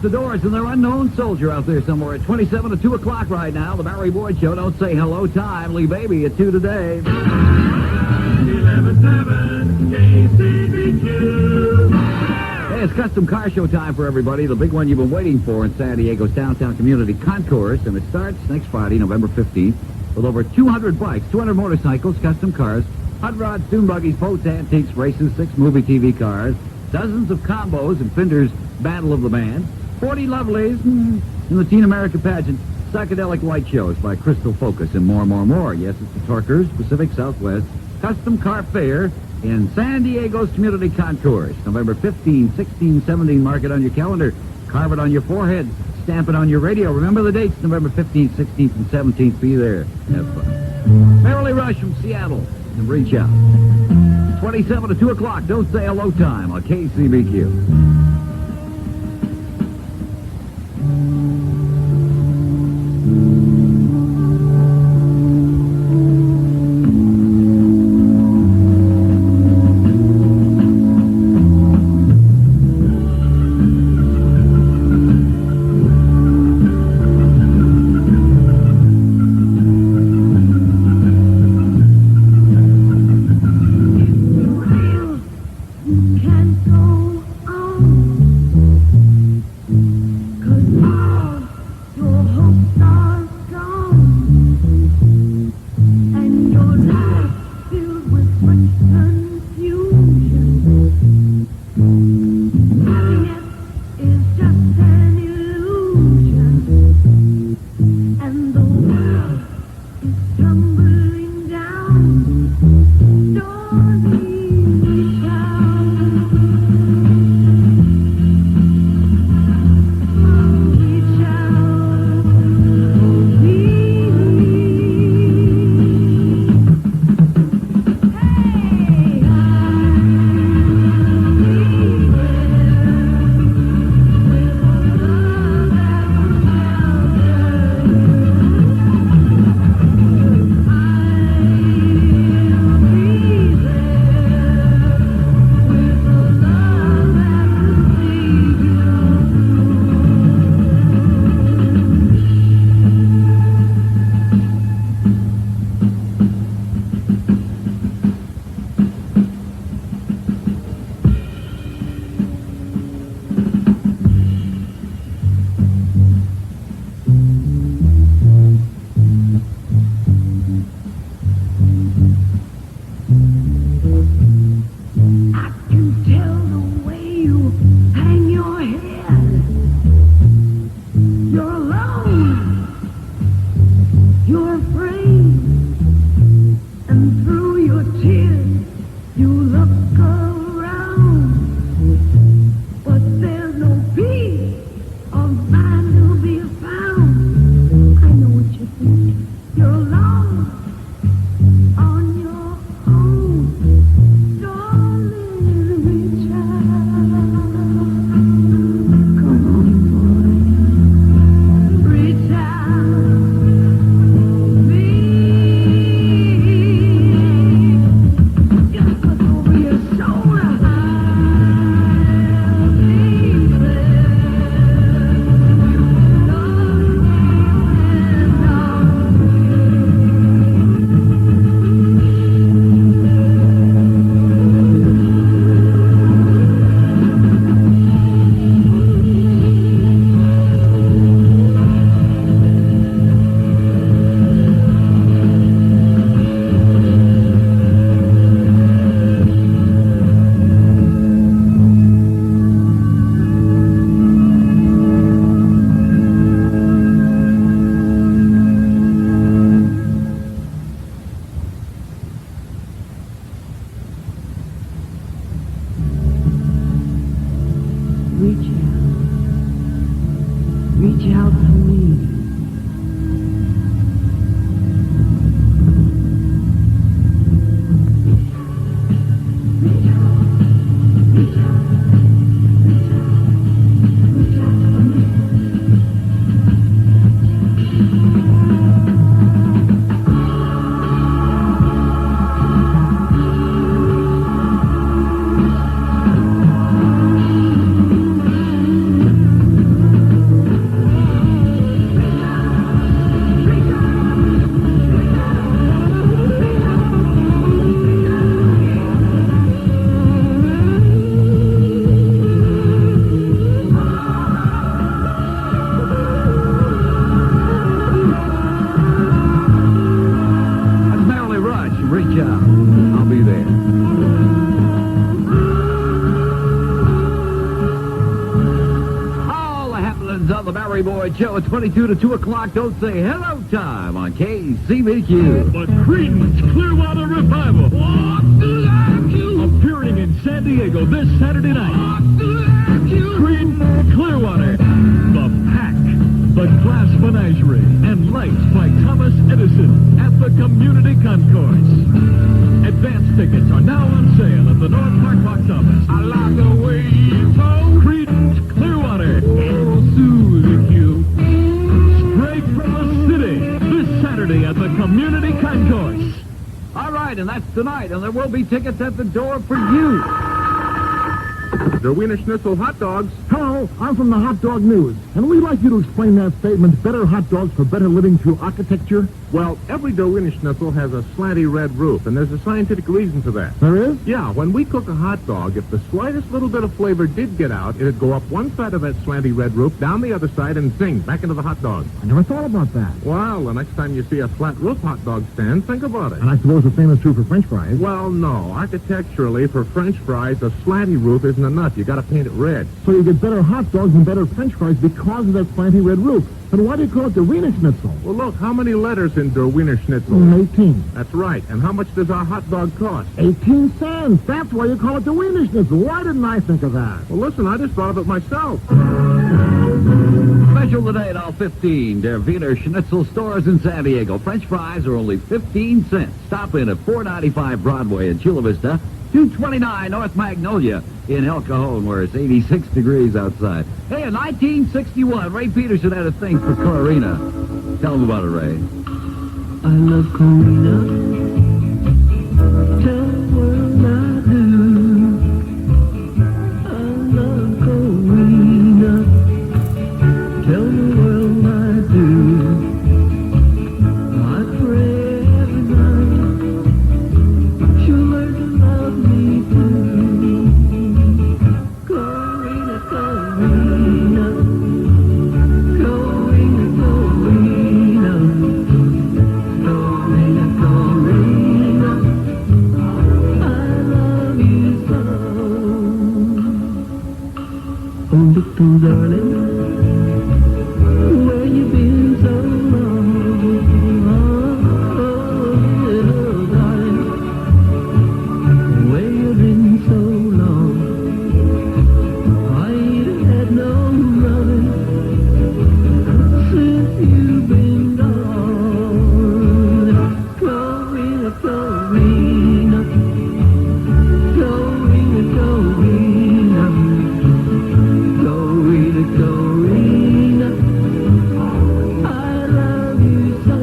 out the doors, and their unknown soldier out there somewhere at 27 to 2 o'clock right now. The Barry Boyd Show. Don't say hello time. Lee Baby at 2 today. 11-7 KCBQ. Hey, it's custom car show time for everybody. The big one you've been waiting for in San Diego's downtown community concourse, and it starts next Friday, November 15th, with over 200 bikes, 200 motorcycles, custom cars, hot rods, dune buggies, boats, antiques, races, 6 movie TV cars, dozens of combos and Fender's Battle of the Band, 40 lovelies in the Teen America pageant, psychedelic light shows by Crystal Focus, and more, more, more. Yes, it's the Torkers Pacific Southwest Custom Car Fair in San Diego's Community Concourse. November 15, 16, 17. Mark it on your calendar. Carve it on your forehead. Stamp it on your radio. Remember the dates, November 15th, 16th, and 17th. Be there. Have fun. Merrily Rush from Seattle. And reach out. 27 to 2 o'clock. Don't say hello time on KCBQ. Can't go on, 'cause all Watch out. I'll be there. All the happenings on the Barry Boy Show at 22 to 2 o'clock. Don't say hello time on KCBQ. The Creedence Clearwater Revival. Appearing in San Diego this Saturday night. Creedence Clearwater. The Pack. The Glass Menagerie. And Lights by Thomas Edison at the Community Concourse. Advance tickets are now on sale at the North Park box office. I like the way you talk. Creedence Clearwater. And KCBQ. Straight from the city. This Saturday at the Community Concourse. All right, and that's tonight, and there will be tickets at the door for you. Der Wiener Schnitzel hot dogs. Hello, I'm from the Hot Dog News, and we'd like you to explain that statement, better hot dogs for better living through architecture. Well, every Der Wiener Schnitzel has a slanty red roof, and there's a scientific reason for that. There is? Yeah, when we cook a hot dog, if the slightest little bit of flavor did get out, it'd go up one side of that slanty red roof, down the other side, and zing, back into the hot dog. I never thought about that. Well, the next time you see a flat roof hot dog stand, think about it. And I suppose the same is true for French fries. Well, no. Architecturally, for French fries, a slanty roof isn't enough. You gotta paint it red. So you get better hot dogs and better French fries because of that slanty red roof. Then why do you call it the Wiener Schnitzel? Well, look, how many letters in Der Wiener Schnitzel? 18. That's right. And how much does our hot dog cost? 18 cents. That's why you call it the Wiener Schnitzel. Why didn't I think of that? Well, listen, I just thought of it myself. Special today at all 15 Der Wiener Schnitzel stores in San Diego. French fries are only 15 cents. Stop in at 495 Broadway in Chula Vista, 229 North Magnolia in El Cajon, where it's 86 degrees outside. Hey, in 1961, Ray Peterson had a thing for Corina. Tell him about it, Ray. I love Corina. Tell the world I do. I love Corina. Tell the world I do. I pray every night she'll learn to love me too. Corina, Corina. Corina, Corina. Corina, Corina, I love you so. Oh, little darling, where you been so long? Oh, little darling, where you been so long? I ain't had no loving since you've been gone. Corina, Corina, Corina, Corina, Corina, Corina, I love you so.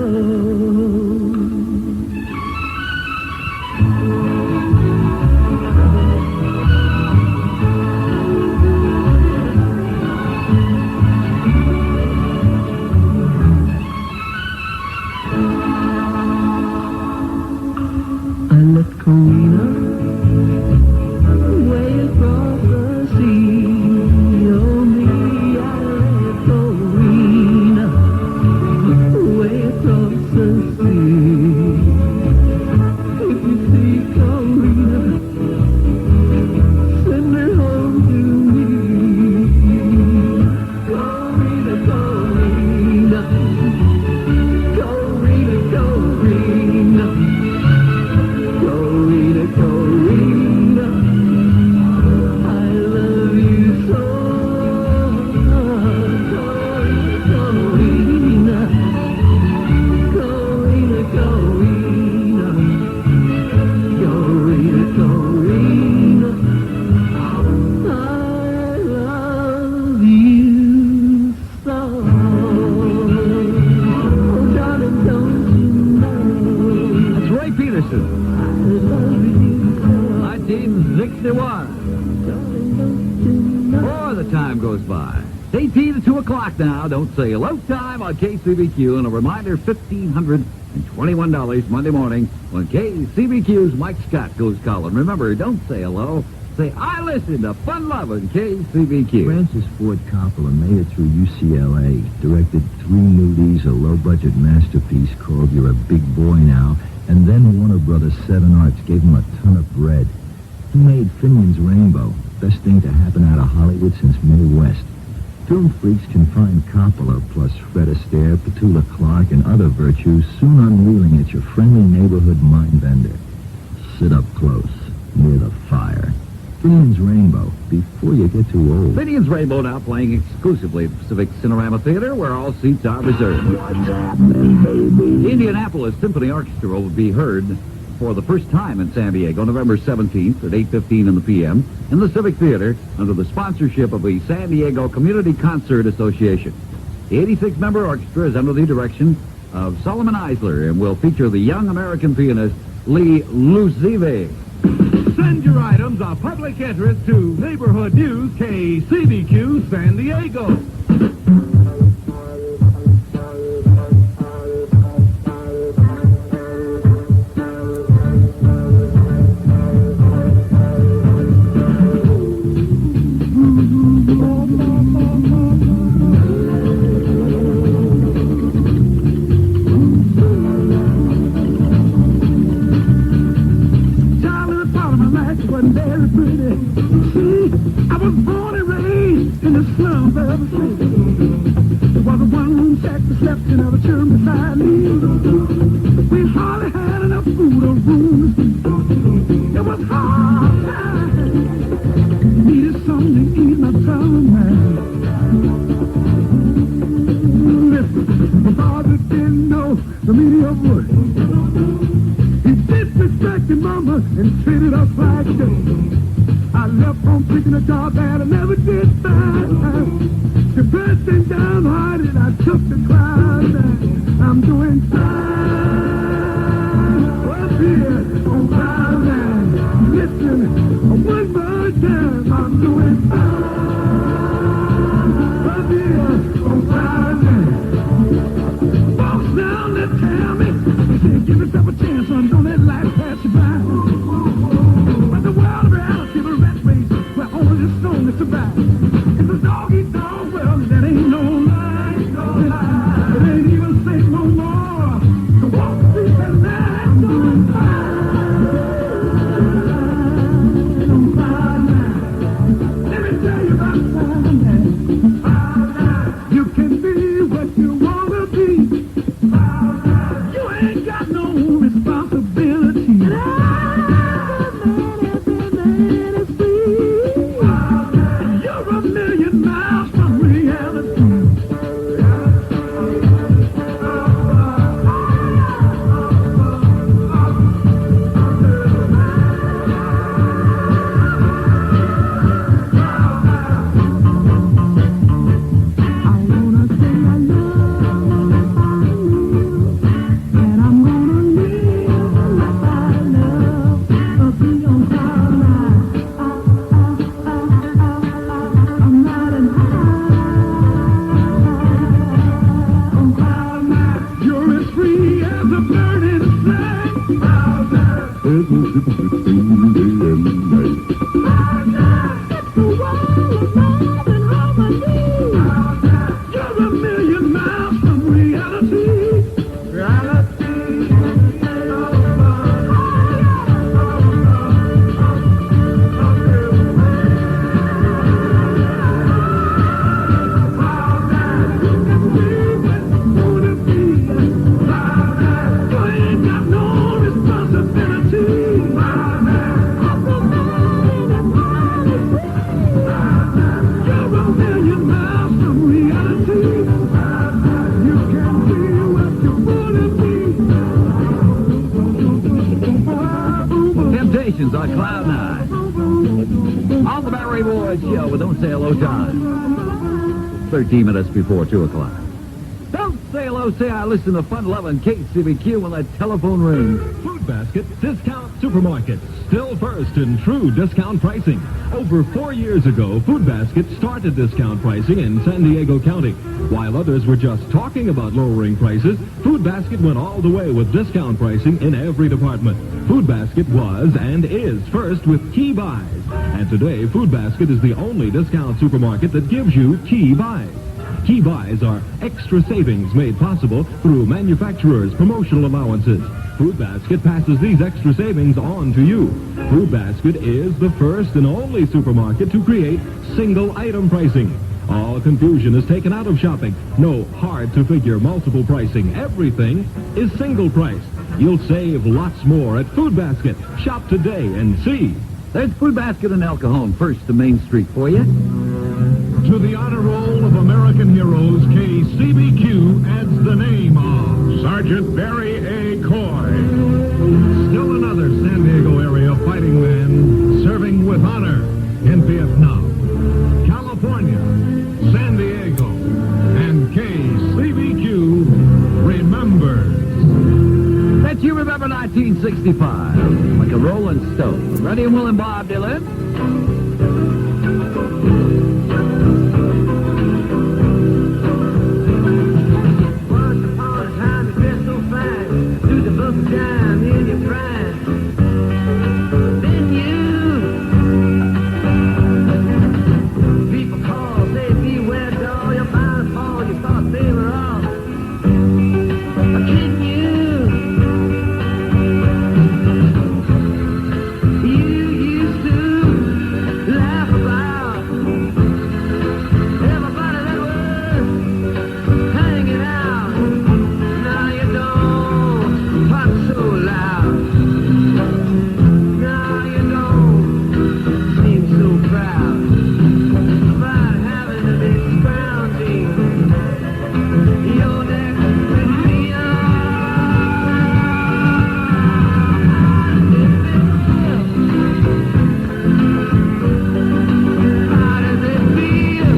I left Corina way across the sea. Oh, me, I left Corina way across the sea. If you see Corina, send her home to me. Corina, Corina, Corina, Corina. Corina, Corina, I love you so. Corina, Corina, Corina, Corina, Corina, I love you so. Oh, darling, don't you know? That's Ray Peterson, 1961. Boy, the time goes by. It's 18 to 2 o'clock now. Don't say hello time on KCBQ. And a reminder, $1,521 Monday morning when KCBQ's Mike Scott goes calling. Remember, don't say hello. Say, I listen to fun-loving KCBQ. Francis Ford Coppola made it through UCLA, directed 3 movies, a low-budget masterpiece called You're a Big Boy Now, And then Warner Brothers 7 Arts gave him a ton of bread. He made Finian's Rainbow, best thing to happen out of Hollywood since Mae West. Film freaks can find Coppola plus Fred Astaire, Petula Clark, and other virtues soon unreeling at your friendly neighborhood mind vendor. Sit up close, near the fire. Finian's Rainbow, before you get too old. Finian's Rainbow now playing exclusively at Pacific Cinerama Theater, where all seats are reserved. The Indianapolis Symphony Orchestra will be heard for the first time in San Diego, November 17th at 8:15 in the p.m. in the Civic Theater under the sponsorship of the San Diego Community Concert Association. The 86-member orchestra is under the direction of Solomon Eisler and will feature the young American pianist Lee Luzive. Send your items of public interest to Neighborhood News KCBQ San Diego. Wasn't very pretty. See, I was born and raised in the slums of the city. There was a one-room shack that slept in a churn beside me. We hardly had enough food or room to sleep. It was hard times. Needed something to ease my troubled mind. Listen, my father didn't know the meaning of work. He disrespected mama and treated us like dirt. I left home thinking a job that I never did find. The first thing downhearted, I took the clouds and I'm doing fine. Up here on cloud nine, listen, one more time, I'm doing fine. Up here on cloud nine. Folks down there tell me, say, give yourself a chance, son, don't let life pass you by. But the world of reality, the rat race, where only the strongest survive. It's a dog-eat-dog world that ain't no lie. It ain't even safe no more to walk the streets at night. I'm doing fine. I'm fine now. Let me tell you about fine now. Fine now. You can be what you want to be. Fine now. You ain't got no responsibility. You're a million miles from reality. I wanna say I love you, and I'm gonna live like I love. Be on cloud nine. I'm riding high on cloud nine. You're as free as a bird in the sky. Cloud nine. There's no difference between day and night. Cloud nine. It's the world of love and harmony. Cloud nine. You're a million miles from reality. Reality. Temptations on Cloud 9. On the Barry Boyd Show with Don't Say Hello time. 13 minutes before 2 o'clock. Don't say hello, say I listen to fun-loving KCBQ when that telephone rings. Food Basket Discount Supermarket. Still first in true discount pricing. Over 4 years ago, Food Basket started discount pricing in San Diego County. While others were just talking about lowering prices, Food Basket went all the way with discount pricing in every department. Food Basket was and is first with key buys. And today, Food Basket is the only discount supermarket that gives you key buys. Key buys are extra savings made possible through manufacturers' promotional allowances. Food Basket passes these extra savings on to you. Food Basket is the first and only supermarket to create single-item pricing. All confusion is taken out of shopping. No hard-to-figure multiple pricing. Everything is single-priced. You'll save lots more at Food Basket. Shop today and see. There's Food Basket in El Cajon, first to Main Street for you. To the honor roll of American heroes, KCBQ adds the name of Sergeant Barry A. Coy. Still another San Diego area fighting man serving with honor in Vietnam. California, San Diego, and KCBQ remembers. Bet you remember 1965, like a rolling stone. Ready and willing, Bob Dylan? Once upon a time, you dressed so fine, through the book of time in your prime. Then you, people call, say, beware, doll, you're bound to fall. You thought they were off. But can you? You used to laugh about everybody that was hanging out. Now you don't talk so loud. Now you don't seem so proud about having to be scrounging your next video. How does it feel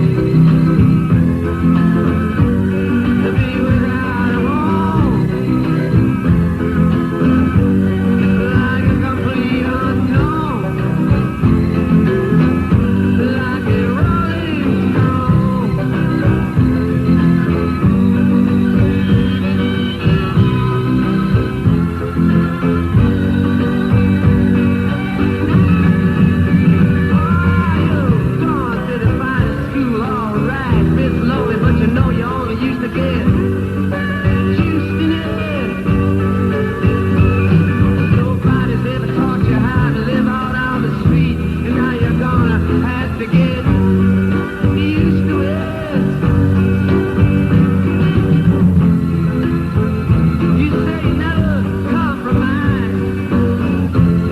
to be without a home? Like a complete unknown, like a rolling stone. Gone to the finest school, all right, Miss Lonely, but you know you only used to get juiced in it. Nobody's ever taught you how to live out on the street, and now you're gonna have to get used to it. You say never compromise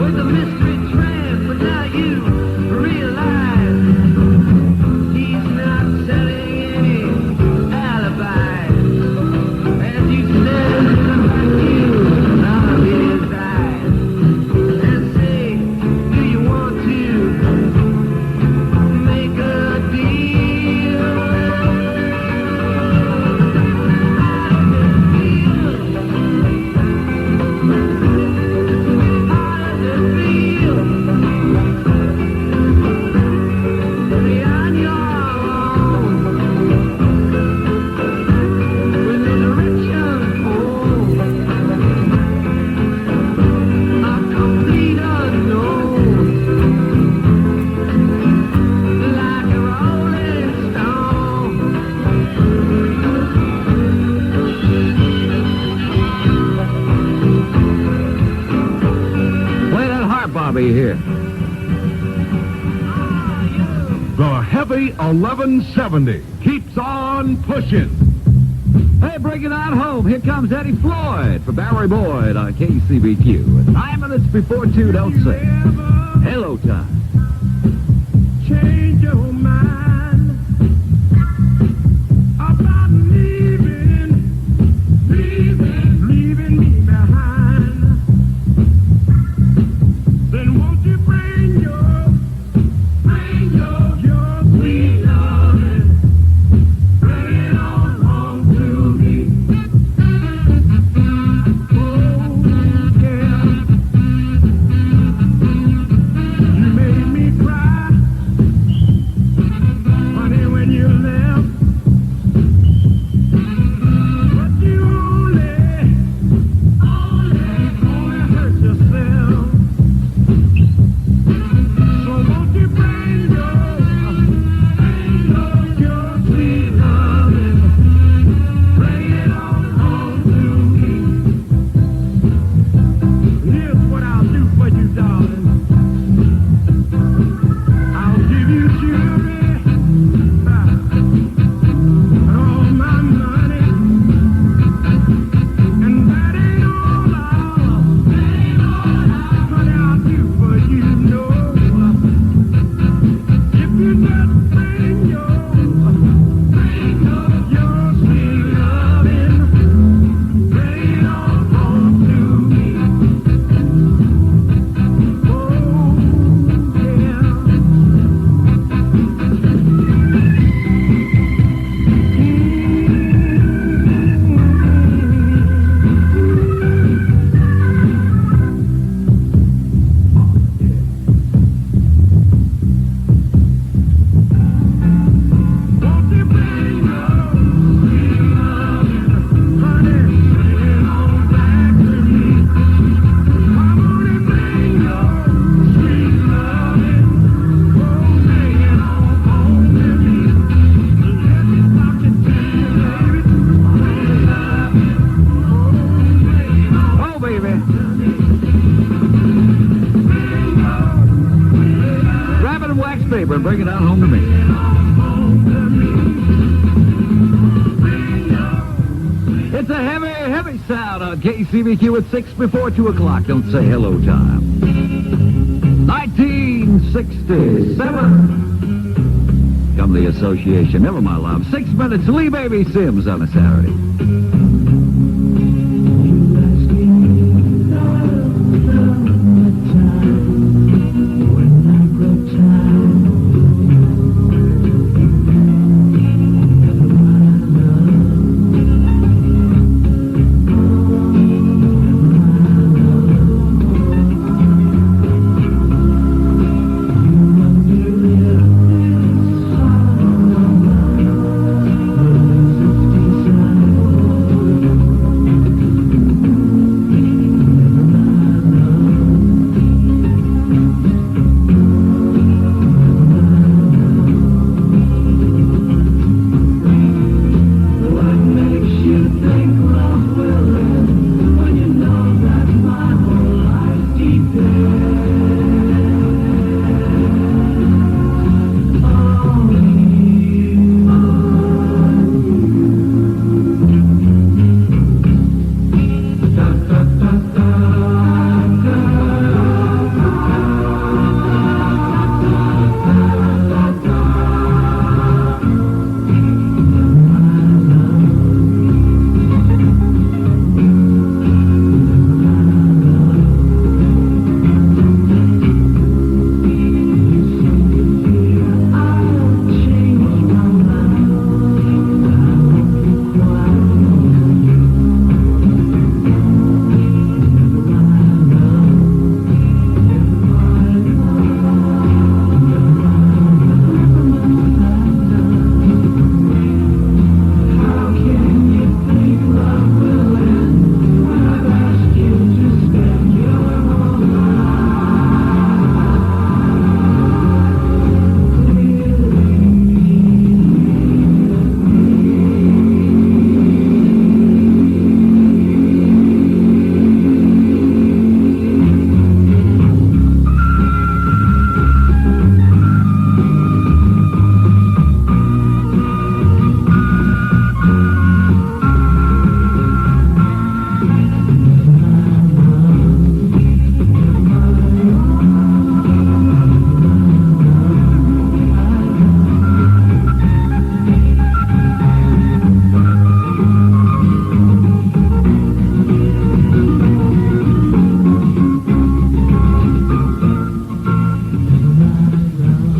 with the mystery tramp, but now you realize he's not selling any alibis. As you said, come back you out of his eyes and say, do you want to make a deal? How does it feel? How does it feel? To be on your own with this rich unfold, a complete unknown, like a rolling stone. Play that harp, Bobby, here. The Heavy 1170 keeps on pushing. Hey, bring it on home. Here comes Eddie Floyd for Barry Boyd on KCBQ. 9 minutes before 2, don't say. Hello time. Change your mind about leaving me behind. Then won't you bring your sweet loving, bring it on home to me. Oh yeah, you made me cry. wax paper and bring it out home to me. It's a heavy, heavy sound on KCBQ at 6 before 2 o'clock. Don't say hello time. 1967. Come the association. Never my love. 6 minutes. Lee Baby Sims on a Saturday.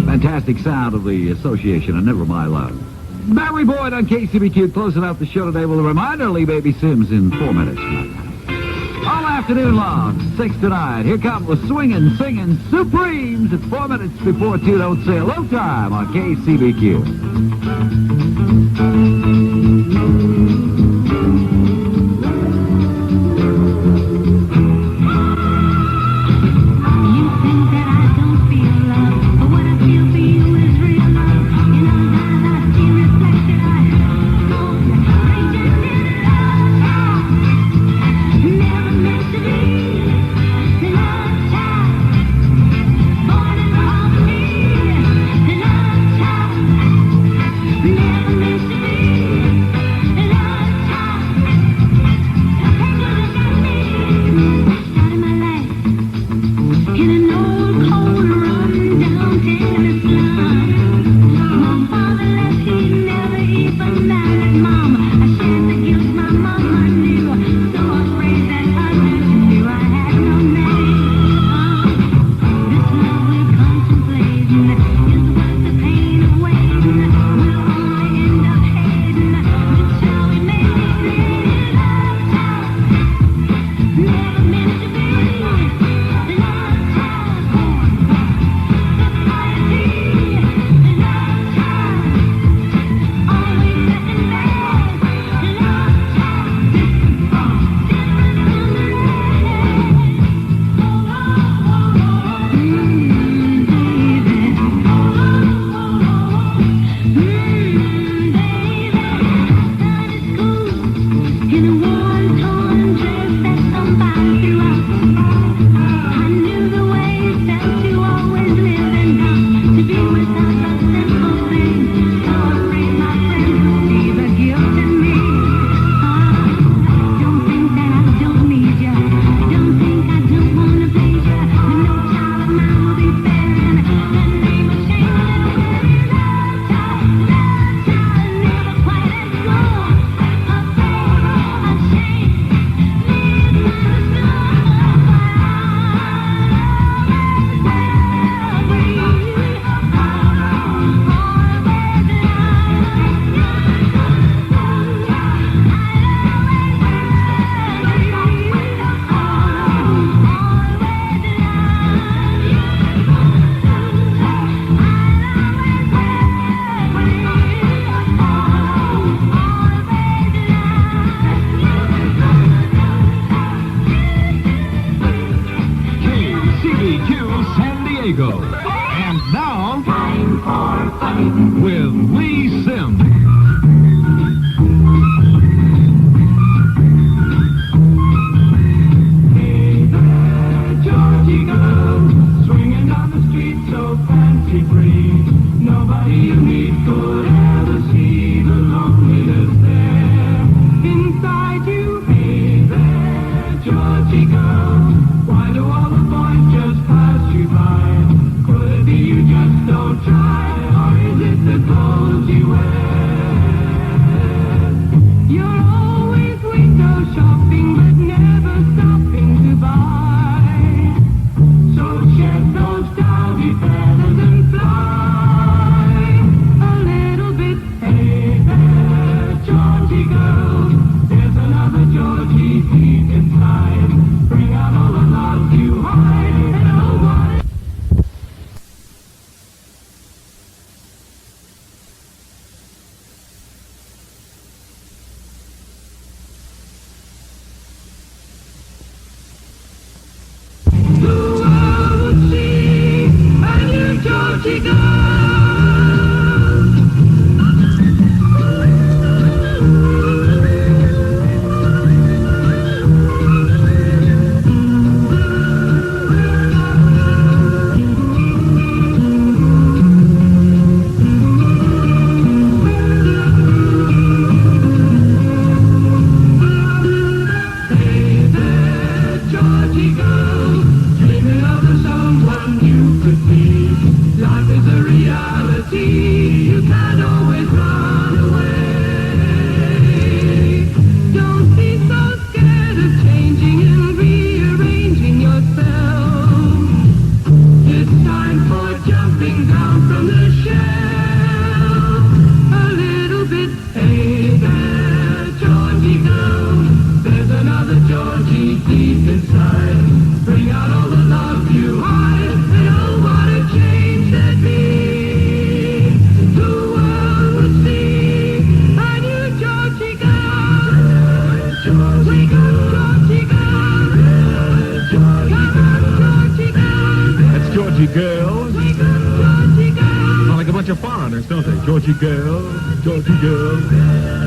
Fantastic sound of the association, and Never My Love. Barry Boyd on KCBQ closing out the show today with a reminder, Lee Baby Sims in 4 minutes. All afternoon long, 6 to 9. Here come the swinging, singing Supremes at 4 minutes before 2. Don't say hello time on KCBQ. Diego. And now, time for fun with Lee Sims. Hey there, Georgie girl, swinging down the street so fancy free. Nobody you meet could ever see the loneliness there inside you. Hey there, Georgie girl, why do all the boys just pass you by? Could it be you just don't try, or is it the clothes you wear? You're always window shopping, but never stopping to buy. So shed those dowdy feathers and fly a little bit. Hey there, Georgie girl, there's another Georgie deep inside. Bring out all the love you hide, and oh, what the world would see a new Georgie girl. Hey there, Georgie girl, dreaming of the someone you could be. Life is a reality, you can't always run away. Don't be so scared of changing and rearranging yourself. It's time for jumping down from the shelf a little bit. Hey there, Georgie girl, there's another Georgie deep inside. Bring out all the love you hide, and oh, what a change there'd be. The world would see a new Georgie girl. Wake up, Georgie girl. Come on, Georgie girl. That's Georgie Girl. Wake up, Georgie girl. Sound like a bunch of foreigners, don't they? Georgie Girl, Georgie Girl.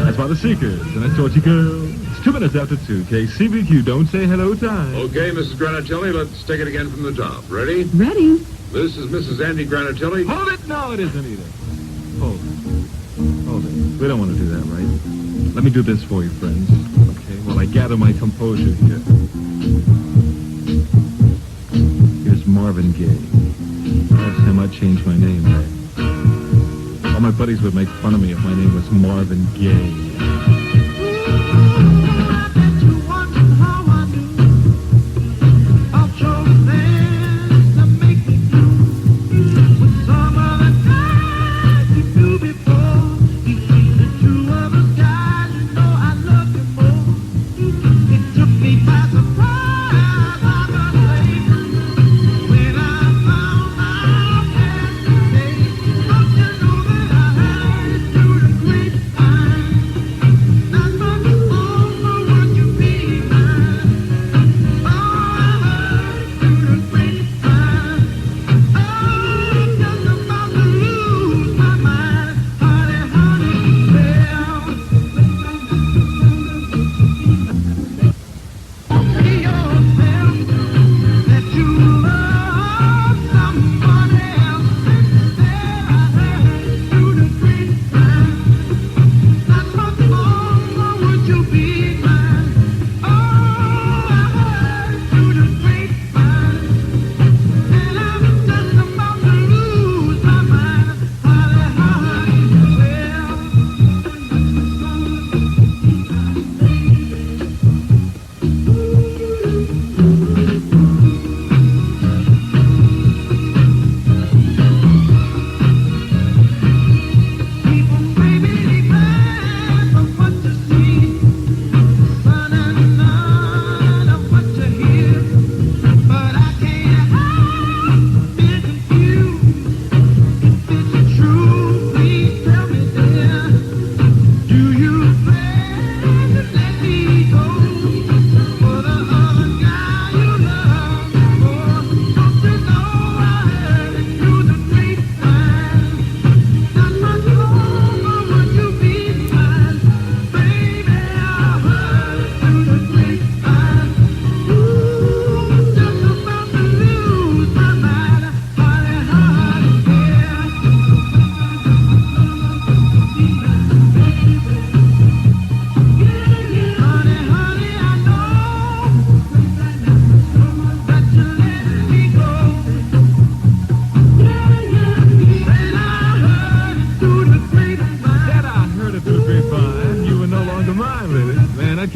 That's by the Seekers, and that's Georgie Girl. It's 2 minutes after 2. KCBQ, don't say hello time. Okay, Mrs. Granatelli, let's take it again from the top. Ready? Ready? This is Mrs. Andy Granatelli. Hold it! No, it isn't either. Hold it. Hold it. We don't want to do that, right? Let me do this for you, friends. Okay, while I gather my composure here. Here's Marvin Gaye. Last time I changed my name, all my buddies would make fun of me if my name was Marvin Gaye.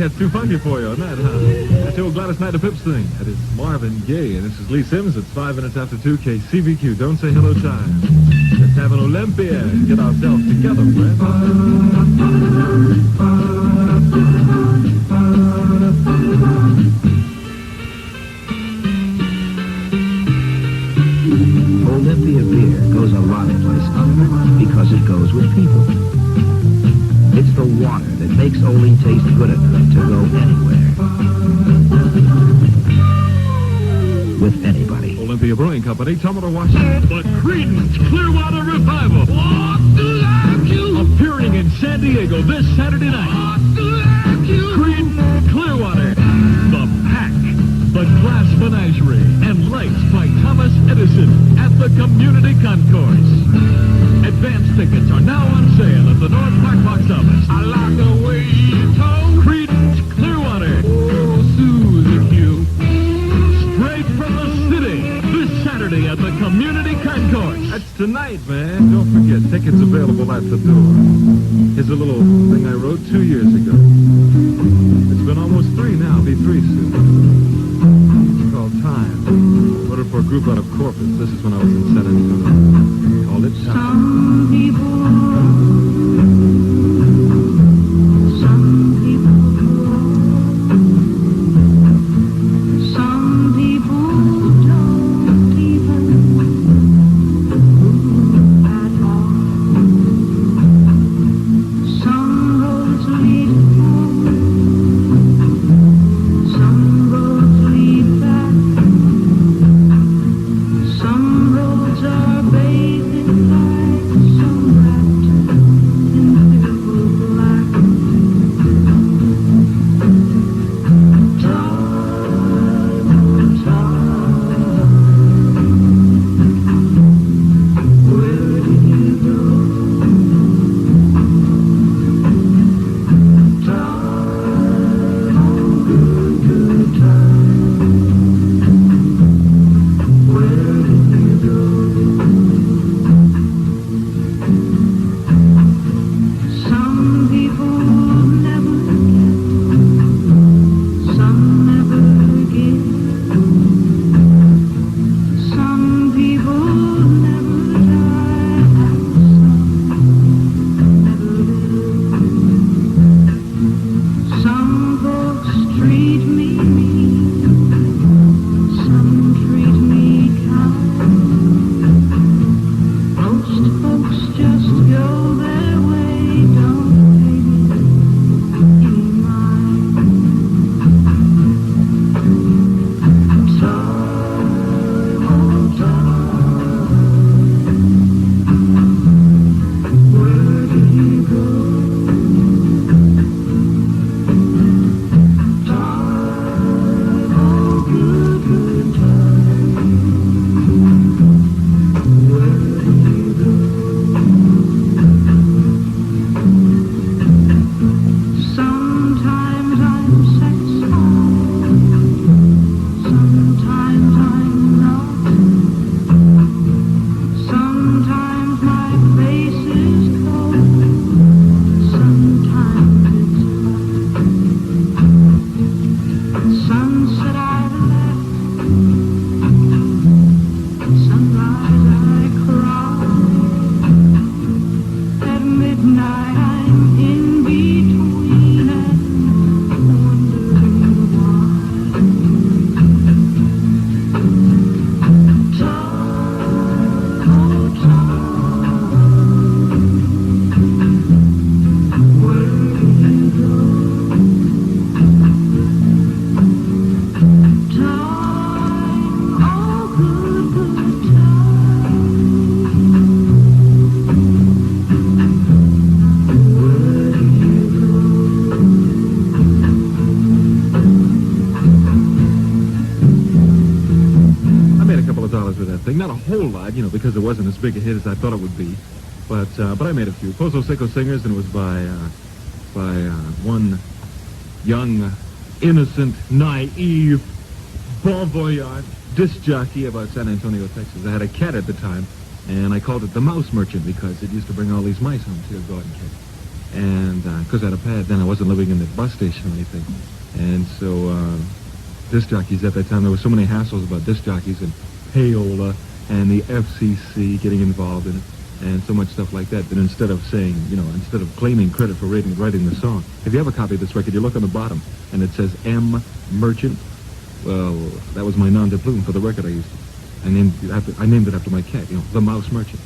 Pussycats too funky for you on that, huh? That's the old Gladys Knight of Pips thing. That is Marvin Gaye, and this is Lee Sims. It's 5 minutes after 2, KCBQ. Don't say hello time. Let's have an Olympia and get ourselves together, Olympia beer goes a lot of places because it goes with people. It's the water that makes Oli taste good enough to go anywhere. With anybody. Olympia Brewing Company, Tumwater, Washington. The Creedence Clearwater Revival. Appearing in San Diego this Saturday night. Creedence Clearwater. The Pack. The Glass Menagerie. And Lights by Thomas Edison at the Community Concourse. Advance tickets are now on sale at the North Park box office. I like the way you talk. Creedence Clearwater. Oh, Susie Q. Straight from the city. This Saturday at the Community Concourse. That's tonight, man. Don't forget, tickets available at the door. Here's a little thing I wrote 2 years ago. It's been almost 3 now. Be 3 soon. It's called Time. Wrote it for a group out of Corpus. This is when I was in San Antonio. Called it Time. Some people don't even move at all. Some roads lead home, some roads lead back, some roads are bathed in light, some wrapped in fearful black. Where did you go? Time, oh good, good time. Where did you go? Some people never get, some never give. Some people never die, and some never live. Some folks treat me mean, some treat me kind. Most folks just go their way, don't pay me any mind. Time, oh time, where did you go? Time, oh good, good time, where did you go? Sometimes I'm satisfied, sometimes I'm not. Sometimes my face is cold, sometimes it's hot. Sunset I laugh, sunrise I cry. At midnight I'm in between and wondering why. Time, oh time, where did you go? Time, oh good, good time. Where did you I made a couple of dollars with that thing. Not a whole lot, because it wasn't as big a hit as I thought it would be. But I made a few. Pozo Seco Singers, and it was by one young, innocent, naive, bon voyage disc jockey about San Antonio, Texas. I had a cat at the time, and I called it the Mouse Merchant because it used to bring all these mice home to a garden kit. and because I had a pad, then I wasn't living in the bus station or anything. And so disc jockeys at that time, there were so many hassles about disc jockeys and payola and the FCC getting involved in it, and so much stuff like that, that instead of saying, instead of claiming credit for writing the song, if you have a copy of this record, you look on the bottom, and it says M. Merchant. Well, that was my nom de plume for the record I used. I named it after my cat, the Mouse Merchant.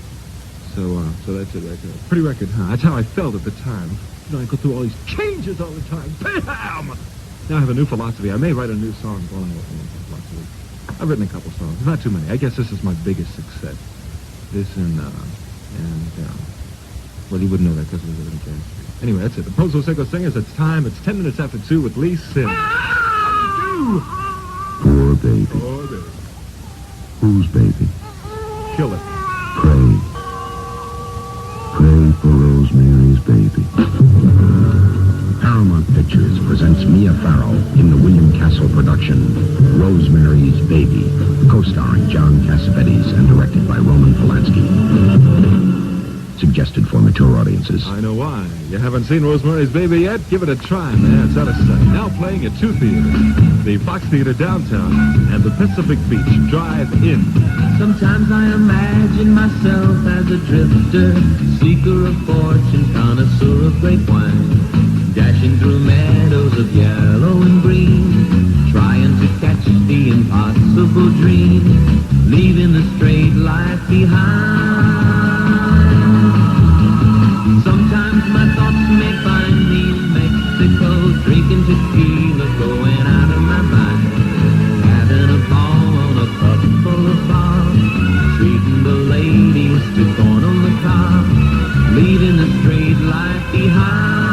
So that's it right there. Pretty record, huh? That's how I felt at the time. I go through all these changes all the time. Bam! Now I have a new philosophy. I may write a new song going with my philosophy. I've written a couple songs, not too many. I guess this is my biggest success. This well, you wouldn't know that because it was in jazz. Anyway, that's it. The Pozo Seco Singers, it's time. It's 10 minutes after 2 with Lee Sims. Poor baby. Oh, baby. Whose baby? Kill it. Pray. Pray for Rosemary's Baby. Paramount Pictures presents Mia Farrow in the William Castle production, Rosemary's Baby, co-starring John Cassavetes and directed by Roman Polanski. Suggested for mature audiences. I know why. You haven't seen Rosemary's Baby yet? Give it a try, man. It's out of sight. Now playing at 2 theaters. The Fox Theater downtown and the Pacific Beach Drive-In. Sometimes I imagine myself as a drifter, seeker of fortune, connoisseur of great wine, dashing through meadows of yellow and green, trying to catch the impossible dream, leaving the straight life behind. Sometimes my thoughts may find me in Mexico, drinking tequila, going out of my mind, having a ball on a cup full of bars, treating the ladies to corn on the cob, leaving the straight life behind.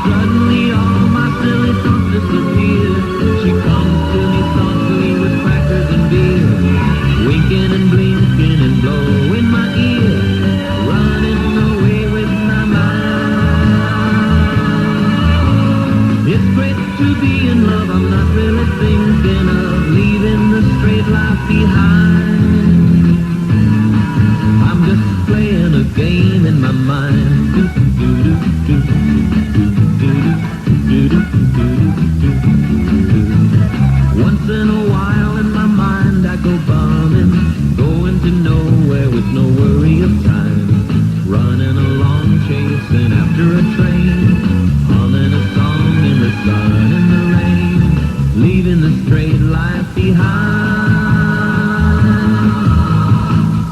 Suddenly all my silly thoughts disappear. She comes to me softly with crackers and beer, winking and blinking and blowing my ear, running away with my mind. It's great to be in love, I'm not really thinking of leaving the straight life behind. I'm just playing a game in my mind. Once in a while in my mind I go bumming, going to nowhere with no worry of time, running along chasing after a train, humming a song in the sun and the rain, leaving the straight life behind.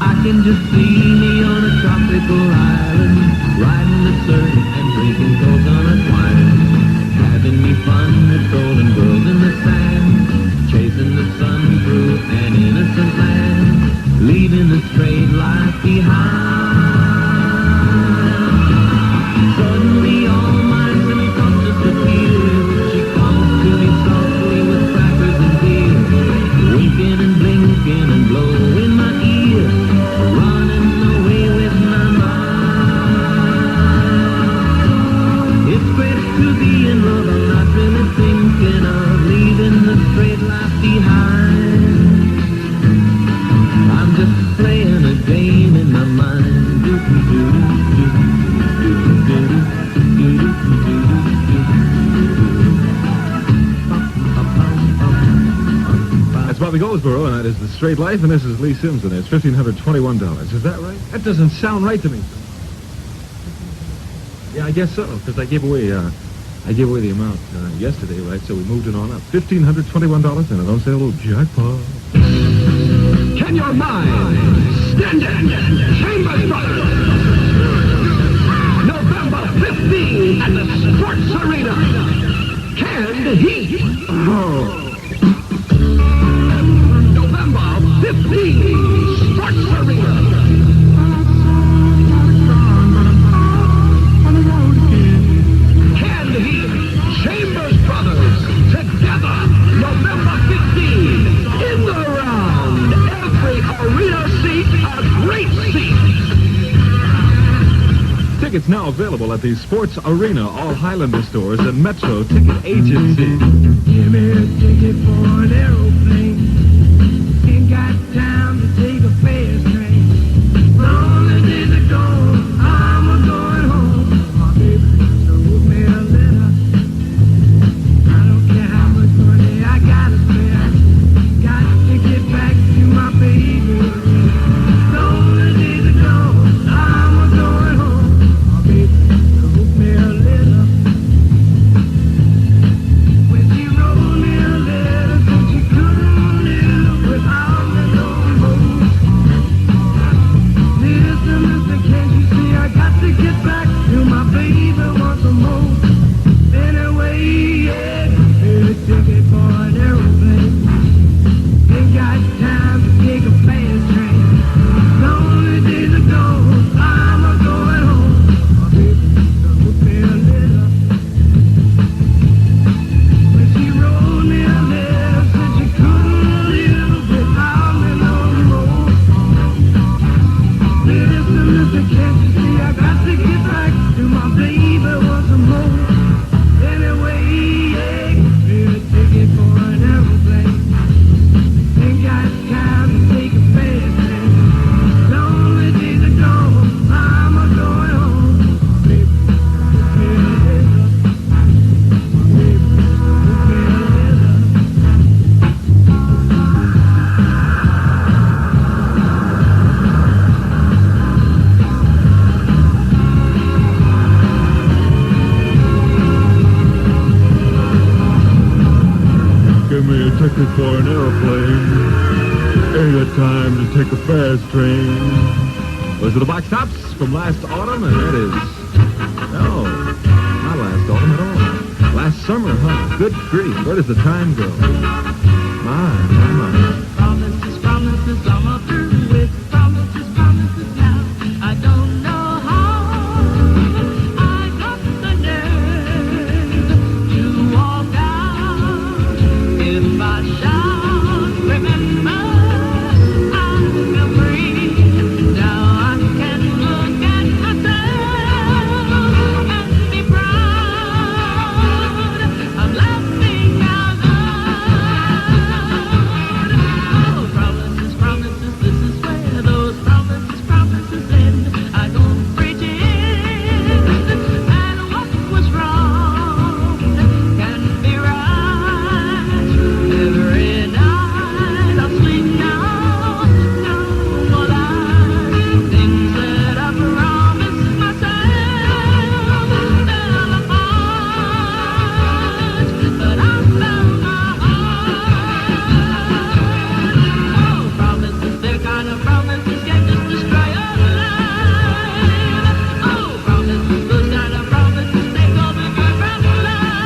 I can just see me on a tropical island, riding the surf and drinking coconut wine, having me fun with golden girls in the sand, chasing the sun through an innocent land, leaving the straight life behind. Suddenly all my silly thoughts disappear. She comes to me softly with crackers and beer, winking and blinking and blowing my ear, running away with my mind. It's great to be in love, I'm not really thinking of leaving the straight life behind. I'm just playing a game in my mind. That's Bobby Goldsboro, and that is The Straight Life, and this is Lee Sims, and it's $1,521. Is that right? That doesn't sound right to me. Yeah, I guess so, because I gave away the amount yesterday, right? So we moved it on up. $1,521, and I don't say a little jackpot. Can your mind stand it? Chambers Brothers. November 15 at the Sports Arena. Canned Heat. November 15, Sports Arena. Canned Heat, Chambers Brothers, together, November 15, in the round. Every arena seat, a great seat. Tickets now available at the Sports Arena, all Highlander stores, and Metro Ticket Agency. Give me a ticket for an aeroplane. Ain't got time to take a fast train. Long as it's gone, looking for an airplane. Ain't got time to take a fast train. Those are the box tops from last autumn, and that is... No, not last autumn at all. Last summer, huh? Good grief, where does the time go? My. Promises, promises, I'm through with promises, promises now. I don't know how I got the nerve to walk out. If I shout, remember I'm free. Now I can look at myself and be proud. I'm laughing out loud. Oh, promises, promises, this is where those promises, promises end. I go preaching, and what was wrong can be right. Every night I sleep now, no more lies. Things that I promised myself fell apart, but I found my heart. Oh, promises, they're kind of promises can just destroy your life. Oh, promises, those kind of promises take all the good from life.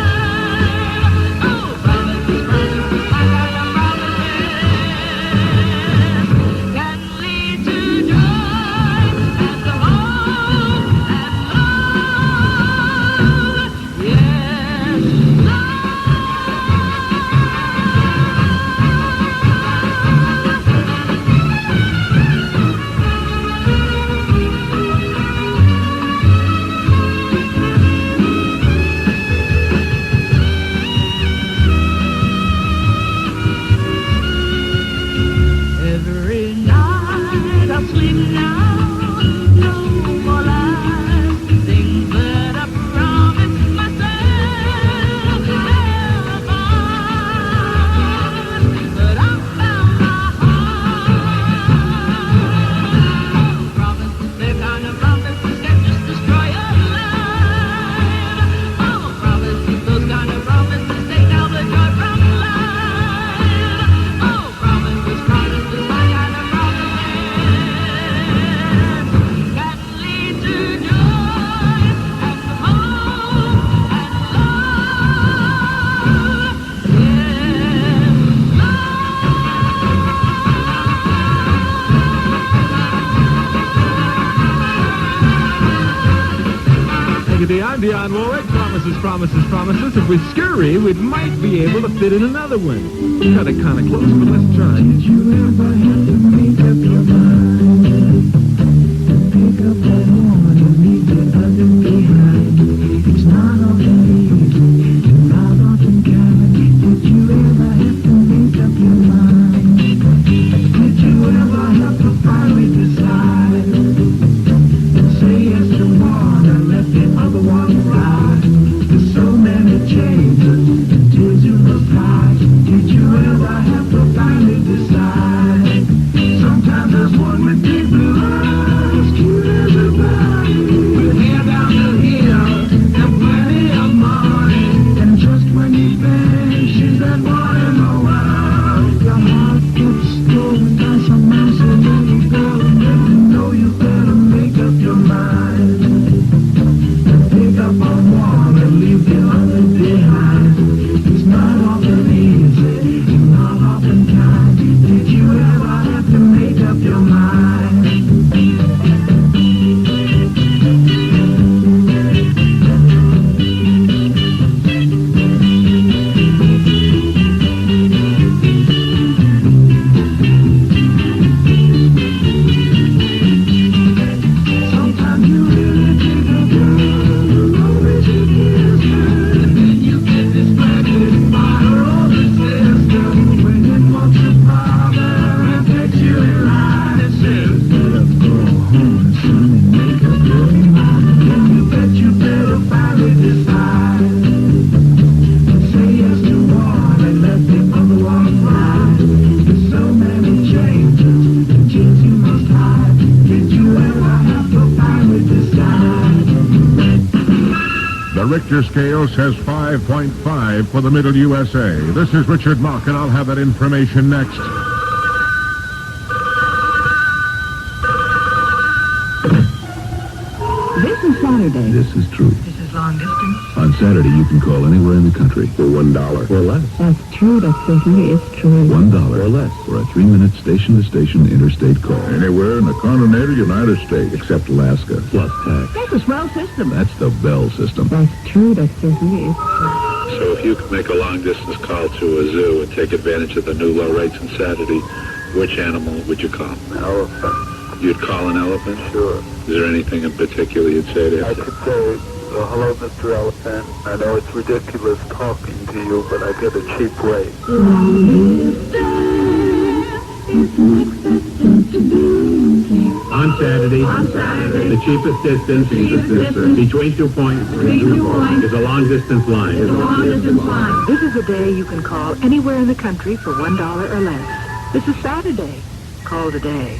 Oh, promises, promises, my kind of promises can lead to joy and hope and love. Yes, every night I sleep now, no more lies. Things that I promised myself fell apart, but I found my heart. Promises, they're kind of promises that just destroy your life. Oh, promises, those kind of promises take all the joy from life. Oh, promises, promises, my kind of promises can lead to joy and hope and Take it down, Dionne Warwick. Promises, promises, promises. If we scurry, we might be able to fit in another one. Cut it kind of close, but let's try. Did you ever have to make up your mind? Pick up that woman and leave the other behind. It's not often easy, not often kind. Did you ever have to make up your mind? Did you ever have to finally decide? And say yes to one and let the other one ride? There's so many changes until you look high. Did you ever have to finally decide? Richter scale says 5.5 for the middle USA. This is Richard Mock, and I'll have that information next. This is Saturday. This is true. This is long distance. On Saturday, you can call anywhere in the country for $1 or less. That's true. That certainly is true. $1 or less for a 3-minute station-to-station interstate call. Anywhere in the continental United States. Except Alaska. Plus tax. That's a swell system. That's the Bell system. That's true. That certainly is true. So if you could make a long-distance call to a zoo and take advantage of the new low rates on Saturday, which animal would you call? Elephant. You'd call an elephant? Sure. Is there anything in particular you'd say to I him? could say, hello, Mr. Elephant. I know it's ridiculous talking to you, but I get a cheap rate. On Saturday, the cheapest distance between 2 points is a long-distance line. This is a day you can call anywhere in the country for $1 or less. This is Saturday. Call today.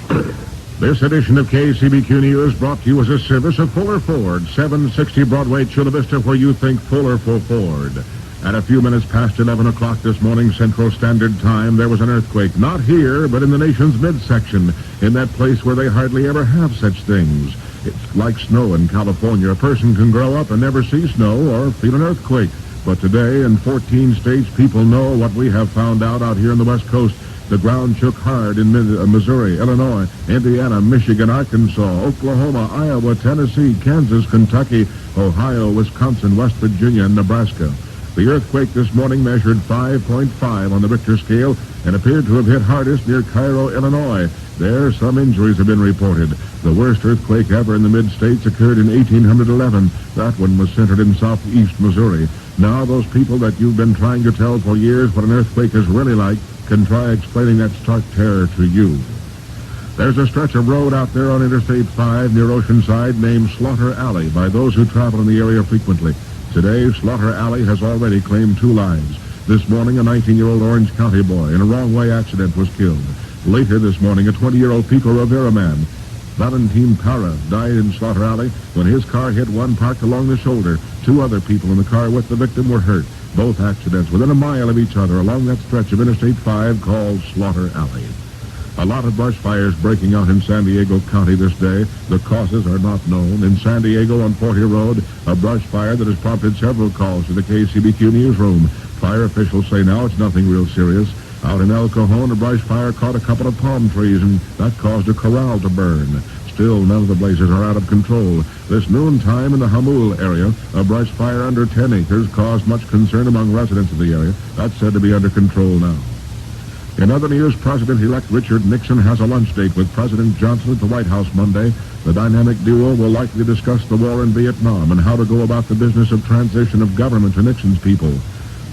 This edition of KCBQ News brought to you as a service of Fuller Ford, 760 Broadway, Chula Vista, where you think Fuller for Ford. At a few minutes past 11 o'clock this morning, Central Standard Time, there was an earthquake. Not here, but in the nation's midsection, in that place where they hardly ever have such things. It's like snow in California. A person can grow up and never see snow or feel an earthquake. But today, in 14 states, people know what we have found out here on the West Coast. The ground shook hard in Missouri, Illinois, Indiana, Michigan, Arkansas, Oklahoma, Iowa, Tennessee, Kansas, Kentucky, Ohio, Wisconsin, West Virginia, and Nebraska. The earthquake this morning measured 5.5 on the Richter scale and appeared to have hit hardest near Cairo, Illinois. There, some injuries have been reported. The worst earthquake ever in the mid-states occurred in 1811. That one was centered in southeast Missouri. Now, those people that you've been trying to tell for years what an earthquake is really like can try explaining that stark terror to you. There's a stretch of road out there on Interstate 5 near Oceanside named Slaughter Alley by those who travel in the area frequently. Today, Slaughter Alley has already claimed 2 lives. This morning, a 19-year-old Orange County boy in a wrong-way accident was killed. Later this morning, a 20-year-old Pico Rivera man, Valentin Parra, died in Slaughter Alley when his car hit one parked along the shoulder. 2 other people in the car with the victim were hurt. Both accidents within a mile of each other along that stretch of Interstate 5 called Slaughter Alley. A lot of brush fires breaking out in San Diego County this day. The causes are not known. In San Diego on Porter Road, a brush fire that has prompted several calls to the KCBQ newsroom. Fire officials say now it's nothing real serious. Out in El Cajon, a brush fire caught a couple of palm trees, and that caused a corral to burn. Still, none of the blazes are out of control. This noontime in the Hamul area, a brush fire under 10 acres caused much concern among residents of the area. That's said to be under control now. In other news, President-elect Richard Nixon has a lunch date with President Johnson at the White House Monday. The dynamic duo will likely discuss the war in Vietnam and how to go about the business of transition of government to Nixon's people.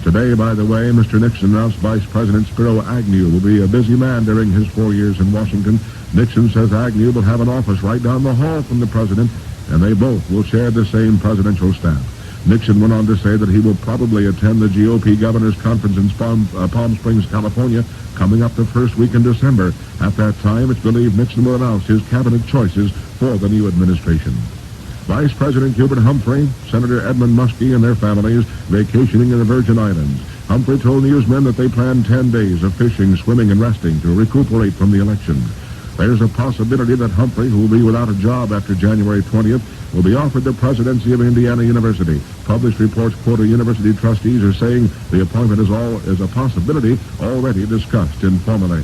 Today, by the way, Mr. Nixon announced Vice President Spiro Agnew will be a busy man during his 4 years in Washington. Nixon says Agnew will have an office right down the hall from the president, and they both will share the same presidential staff. Nixon went on to say that he will probably attend the GOP Governor's Conference in Palm Springs, California, coming up the first week in December. At that time, it's believed Nixon will announce his cabinet choices for the new administration. Vice President Hubert Humphrey, Senator Edmund Muskie, and their families vacationing in the Virgin Islands. Humphrey told newsmen that they plan 10 days of fishing, swimming, and resting to recuperate from the election. There's a possibility that Humphrey, who will be without a job after January 20th, will be offered the presidency of Indiana University. Published reports quote university trustees are saying the appointment is a possibility already discussed informally.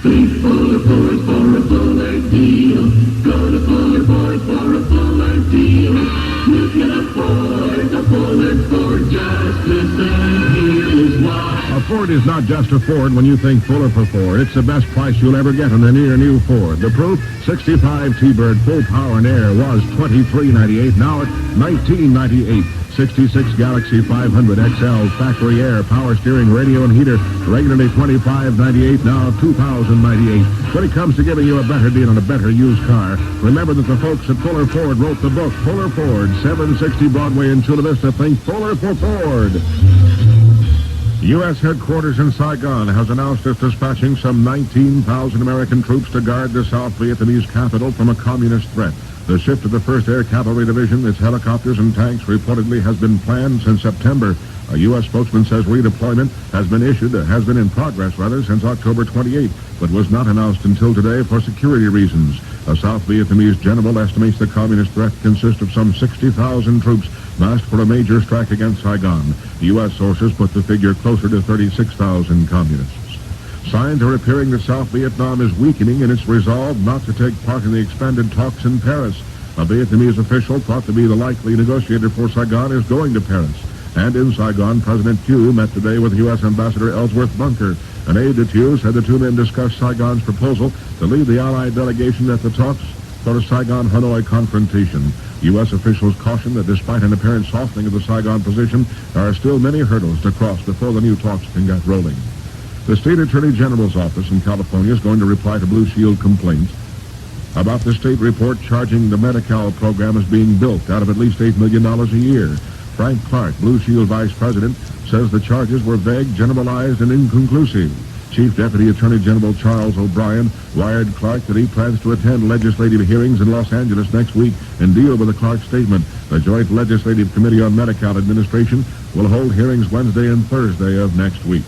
Think Fuller Ford for a Fuller deal. Go to Fuller Ford for a Fuller deal. You can afford a Fuller Ford just listen. Here is why. A Ford is not just a Ford when you think Fuller for Ford. It's the best price you'll ever get on a near-new Ford. The proof, 65 T-Bird full power and air was $23.98. Now it's $19.98. 66 Galaxy 500 XL factory air, power steering, radio, and heater, regularly $25.98, now $2,098. When it comes to giving you a better deal on a better used car, remember that the folks at Fuller Ford wrote the book, Fuller Ford, 760 Broadway in Chula Vista. Think Fuller for Ford. U.S. headquarters in Saigon has announced it's dispatching some 19,000 American troops to guard the South Vietnamese capital from a communist threat. The shift to the 1st Air Cavalry Division, its helicopters and tanks, reportedly has been planned since September. A U.S. spokesman says redeployment has been in progress since October 28th, but was not announced until today for security reasons. A South Vietnamese general estimates the communist threat consists of some 60,000 troops massed for a major strike against Saigon. U.S. sources put the figure closer to 36,000 communists. Signs are appearing that South Vietnam is weakening in its resolve not to take part in the expanded talks in Paris. A Vietnamese official thought to be the likely negotiator for Saigon is going to Paris. And in Saigon, President Thieu met today with U.S. Ambassador Ellsworth Bunker. An aide to Thieu said the two men discussed Saigon's proposal to lead the Allied delegation at the talks for a Saigon-Hanoi confrontation. U.S. officials caution that despite an apparent softening of the Saigon position, there are still many hurdles to cross before the new talks can get rolling. The State Attorney General's office in California is going to reply to Blue Shield complaints about the state report charging the Medi-Cal program as being built out of at least $8 million a year. Frank Clark, Blue Shield Vice President, says the charges were vague, generalized, and inconclusive. Chief Deputy Attorney General Charles O'Brien wired Clark that he plans to attend legislative hearings in Los Angeles next week and deal with the Clark statement. The Joint Legislative Committee on Medi-Cal Administration will hold hearings Wednesday and Thursday of next week.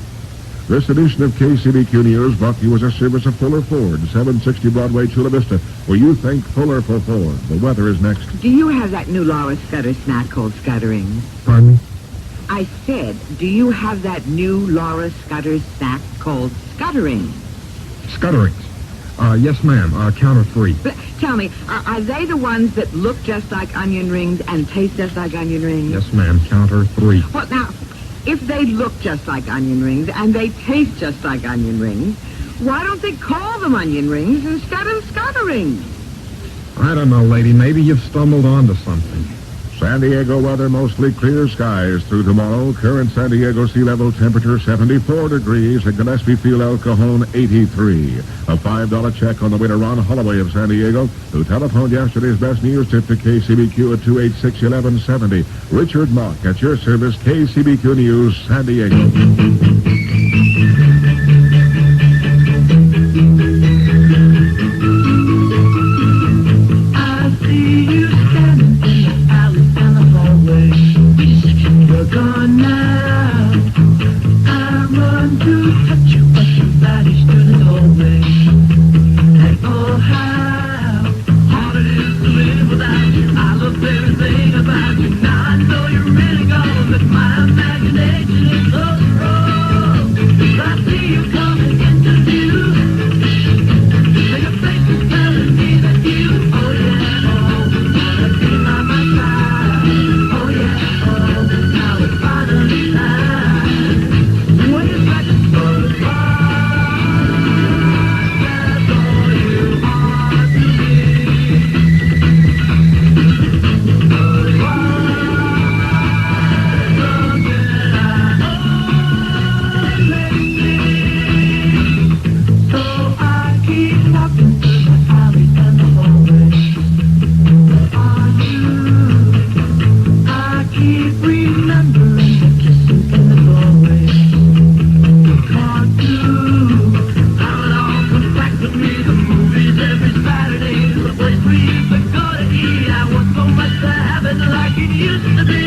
This edition of KCBQ News brought to you as a service of Fuller Ford, 760 Broadway, Chula Vista, where you think Fuller for Ford. The weather is next. Do you have that new Laura Scudder snack called Scuttering? Pardon me? I said, do you have that new Laura Scudder snack called Scuttering? Scutterings. Yes, ma'am. Counter 3. But tell me, are they the ones that look just like onion rings and taste just like onion rings? Yes, ma'am. Counter 3. Well, now, if they look just like onion rings and they taste just like onion rings, why don't they call them onion rings instead of Scutterings? I don't know, lady. Maybe you've stumbled onto something. San Diego weather, mostly clear skies through tomorrow. Current San Diego sea level temperature 74 degrees. At Gillespie Field, El Cajon 83. A $5 check on the way to Ron Holloway of San Diego, who telephoned yesterday's best news tip to KCBQ at 286-1170. Richard Mock at your service, KCBQ News, San Diego. I see you standing in the alley and the hallway. You're gone now. I run to touch you, but you vanished through the doorway. And oh, how hard it is to live without you. I love everything about you. Now I know you're really gone, but my imagination is so strong. I see you coming into view. And your face is telling me that you, oh yeah, oh, wanna be by my side. Oh yeah, oh, now it's finally time. When it's like a butterfly, that's all you are to me. So I keep walking through the alleys and the hallways. Where are you? I keep remembering the kisses in the doorway. The cartoon, how it all comes back to me. The movies every Saturday, the place we used to go to eat. I want so much to have it like it used to be.